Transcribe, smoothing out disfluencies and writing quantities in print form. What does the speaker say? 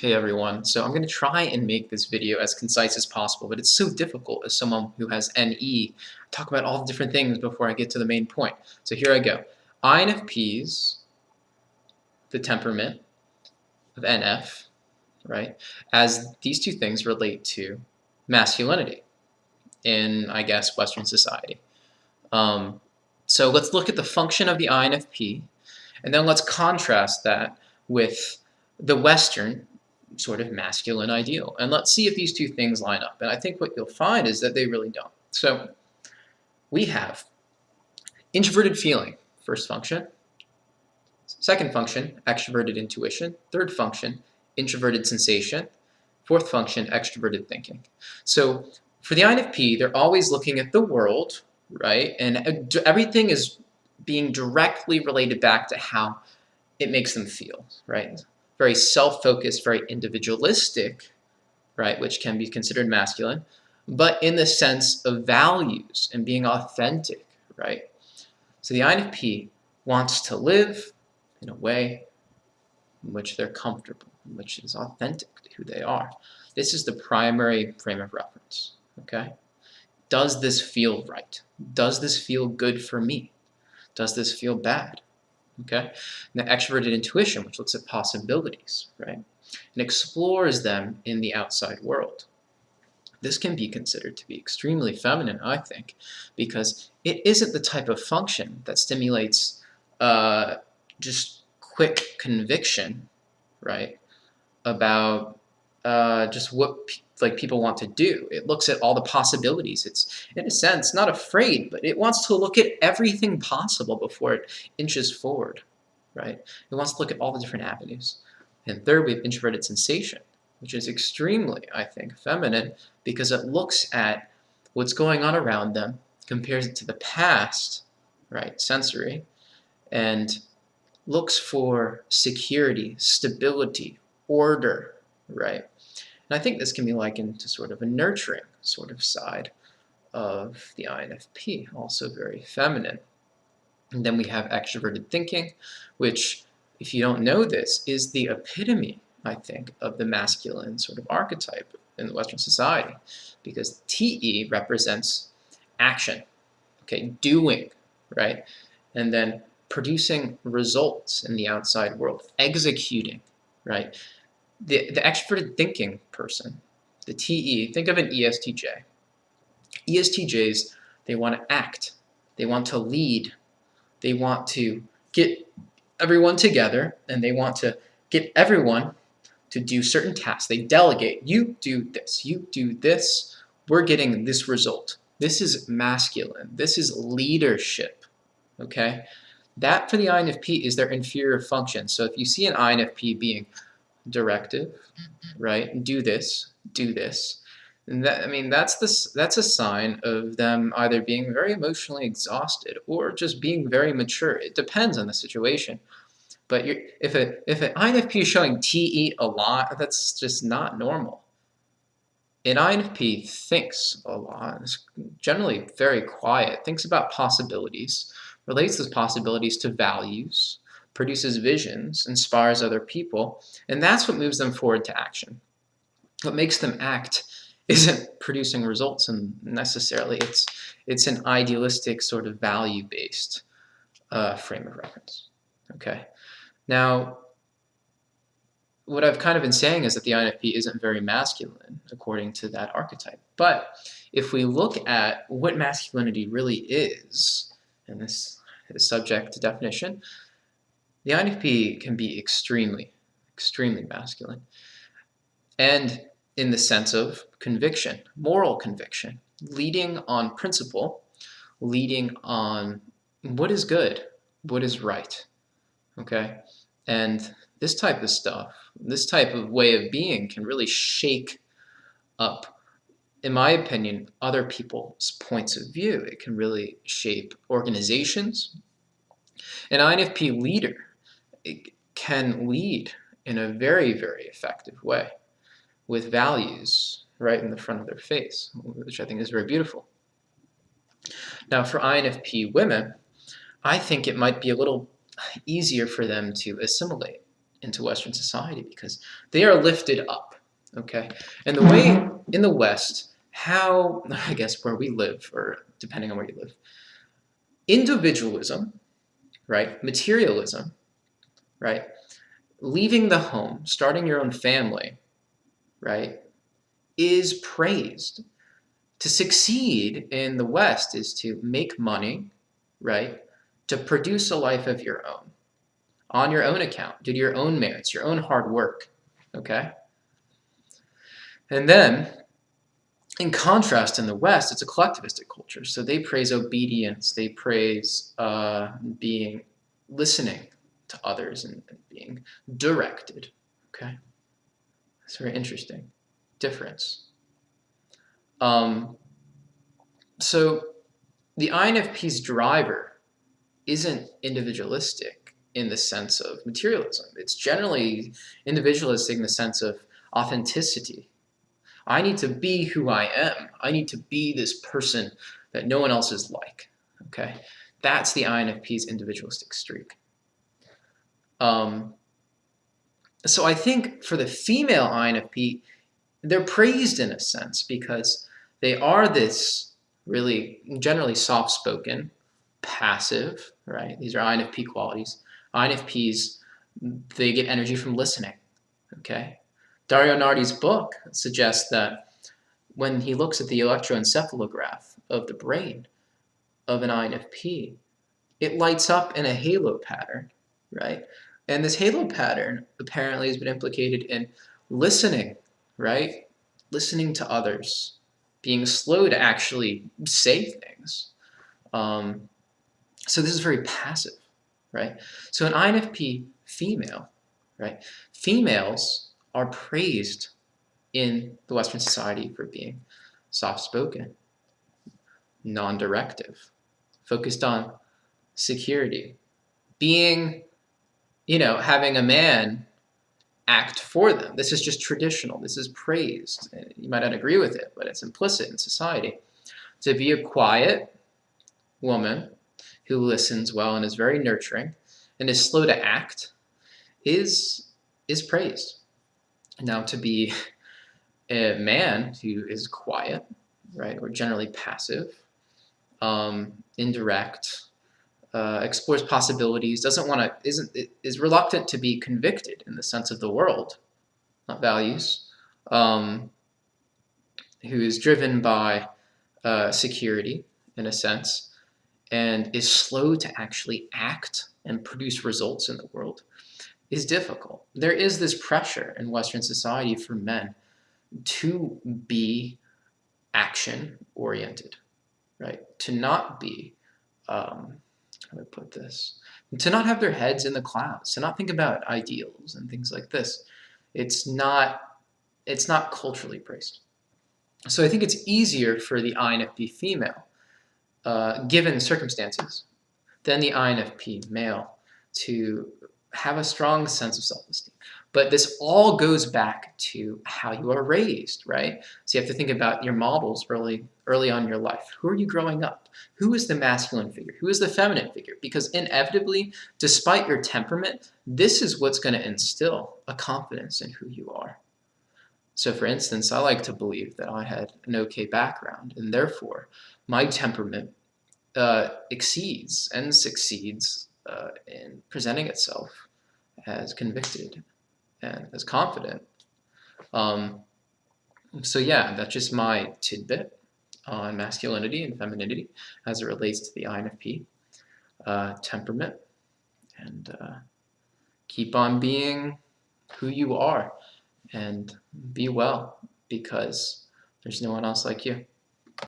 Hey everyone, so I'm going to try and make this video as concise as possible, but it's so difficult as someone who has NE, talk about all the different things before I get to the main point. So here I go. INFPs, the temperament of NF, right, as these two things relate to masculinity in, I guess, Western society. So let's look at the function of the INFP, and then let's contrast that with the Western sort of masculine ideal. And let's see if these two things line up. And I think what you'll find is that they really don't. So we have introverted feeling, first function. Second function, extroverted intuition. Third function, introverted sensation. Fourth function, extraverted thinking. So for the INFP, they're always looking at the world, right? And everything is being directly related back to how it makes them feel, right? Very self-focused, very individualistic, right, which can be considered masculine, but in the sense of values and being authentic, right? So the INFP wants to live in a way in which they're comfortable, which is authentic to who they are. This is the primary frame of reference, okay? Does this feel right? Does this feel good for me? Does this feel bad? Okay? And the extroverted intuition, which looks at possibilities, right? And explores them in the outside world. This can be considered to be extremely feminine, I think, because it isn't the type of function that stimulates just quick conviction, right, about just what people want to do. It looks at all the possibilities. It's, in a sense, not afraid, but it wants to look at everything possible before it inches forward, right? It wants to look at all the different avenues. And third, we have introverted sensation, which is extremely, I think, feminine because it looks at what's going on around them, compares it to the past, right, sensory, and looks for security, stability, order, right? And I think this can be likened to sort of a nurturing sort of side of the INFP, also very feminine. And then we have extroverted thinking, which, if you don't know this, is the epitome, I think, of the masculine sort of archetype in the Western society, because TE represents action, okay, doing, right? And then producing results in the outside world, executing, right? The extroverted thinking person, the TE, think of an ESTJ. ESTJs, they want to act, they want to lead, they want to get everyone together, and they want to get everyone to do certain tasks. They delegate. You do this. You do this. We're getting this result. This is masculine. This is leadership. Okay? That for the INFP is their inferior function. So if you see an INFP being directive, right? Do this. And that, I mean, that's a sign of them either being very emotionally exhausted or just being very mature. It depends on the situation. But if an INFP is showing TE a lot, that's just not normal. An INFP thinks a lot, is generally very quiet, thinks about possibilities, relates those possibilities to values, produces visions, inspires other people, and that's what moves them forward to action. What makes them act isn't producing results, and necessarily it's an idealistic sort of value-based frame of reference. Okay, now what I've kind of been saying is that the INFP isn't very masculine according to that archetype. But if we look at what masculinity really is, and this is subject to definition, the INFP can be extremely, extremely masculine. And in the sense of conviction, moral conviction, leading on principle, leading on what is good, what is right, okay? And this type of stuff, this type of way of being can really shake up, in my opinion, other people's points of view. It can really shape organizations. An INFP leader can lead in a very, very effective way with values right in the front of their face, which I think is very beautiful. Now, for INFP women, I think it might be a little easier for them to assimilate, into Western society because they are lifted up, okay? And the way in the West, how, I guess where we live, or depending on where you live, individualism, right, materialism, right, leaving the home, starting your own family, right, is praised. To succeed in the West is to make money, right, to produce a life of your own, on your own account, due to your own merits, your own hard work, okay? And then, in contrast, in the West, it's a collectivistic culture. So they praise obedience, they praise listening to others and being directed, okay? It's very interesting. Difference. So the INFP's driver isn't individualistic in the sense of materialism. It's generally individualistic in the sense of authenticity. I need to be who I am. I need to be this person that no one else is like. Okay, that's the INFP's individualistic streak. So I think for the female INFP, they're praised in a sense because they are this really generally soft-spoken, passive, right? These are INFP qualities. INFPs, they get energy from listening, okay? Dario Nardi's book suggests that when he looks at the electroencephalograph of the brain of an INFP, it lights up in a halo pattern, right? And this halo pattern apparently has been implicated in listening, right? Listening to others, being slow to actually say things. So this is very passive, right? So an INFP female, right? Females are praised in the Western society for being soft-spoken, non-directive, focused on security, being, having a man act for them. This is just traditional. This is praised. You might not agree with it, but it's implicit in society. To be a quiet woman who listens well and is very nurturing and is slow to act is praised. Now, to be a man who is quiet, right, or generally passive, indirect, explores possibilities, is reluctant to be convicted in the sense of the world, not values, who is driven by security in a sense, and is slow to actually act and produce results in the world, is difficult. There is this pressure in Western society for men to be action-oriented, right? To not be, how do I put this? To not have their heads in the clouds, to not think about ideals and things like this. It's not culturally praised. So I think it's easier for the INFP female, given circumstances, than the INFP male to have a strong sense of self-esteem. But this all goes back to how you are raised, right? So you have to think about your models early on in your life. Who are you growing up? Who is the masculine figure? Who is the feminine figure? Because inevitably, despite your temperament, this is what's going to instill a confidence in who you are. So for instance, I like to believe that I had an okay background, and therefore my temperament exceeds and succeeds in presenting itself as convicted and as confident. So yeah, that's just my tidbit on masculinity and femininity as it relates to the INFP temperament. And keep on being who you are and be well, because there's no one else like you.